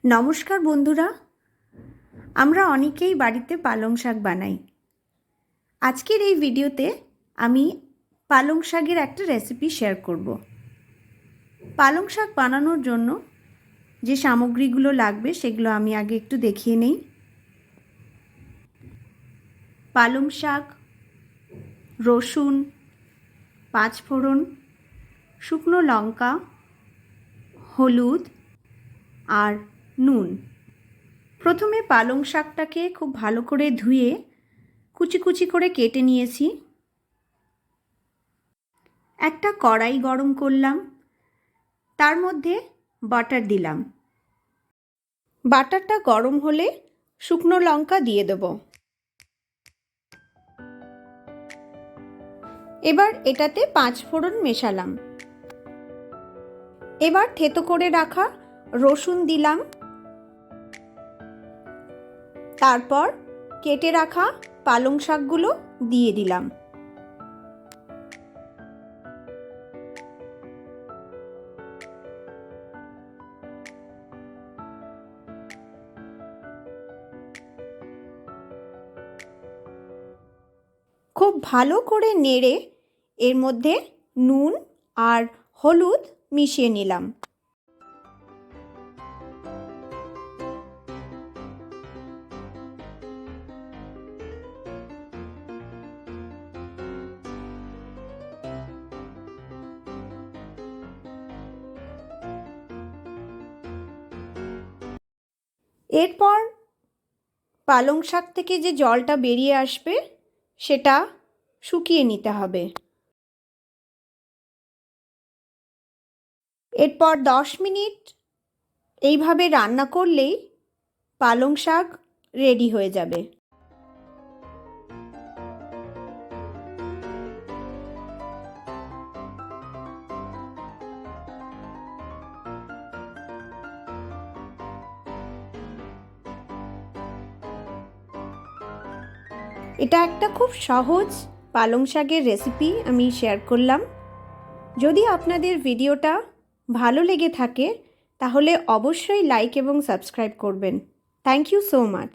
নমস্কার বন্ধুরা, আমরা অনেকেই বাড়িতে পালং শাক বানাই। আজকের এই ভিডিওতে আমি পালং শাকের একটা রেসিপি শেয়ার করব। পালং শাক বানানোর জন্য যে সামগ্রীগুলো লাগবে সেগুলো আমি আগে একটু দেখিয়ে নেই। পালং শাক, রসুন, পাঁচফোড়ন, শুকনো লঙ্কা, হলুদ আর নুন। প্রথমে পালং শাকটাকে খুব ভালো করে ধুয়ে কুচি কুচি করে কেটে নিয়েছি। একটা কড়াই গরম করলাম, তার মধ্যে বাটার দিলাম। বাটারটা গরম হলে শুকনো লঙ্কা দিয়ে দেব। এবার এটাতে পাঁচফোড়ন মেশালাম। এবার থেতো করে রাখা রসুন দিলাম। তারপর কেটে রাখা পালং শাকগুলো দিয়ে দিলাম। খুব ভালো করে নেড়ে এর মধ্যে নুন আর হলুদ মিশিয়ে নিলাম। এরপর পালং শাক থেকে যে জলটা বেরিয়ে আসবে সেটা শুকিয়ে নিতে হবে। এরপর 10 মিনিট এইভাবে রান্না করলেই পালং শাক রেডি হয়ে যাবে। এটা একটা খুব সহজ পালং শাকের রেসিপি আমি শেয়ার করলাম। যদি আপনাদের ভিডিওটা ভালো লেগে থাকে তাহলে অবশ্যই লাইক এবং সাবস্ক্রাইব করবেন। Thank you so much.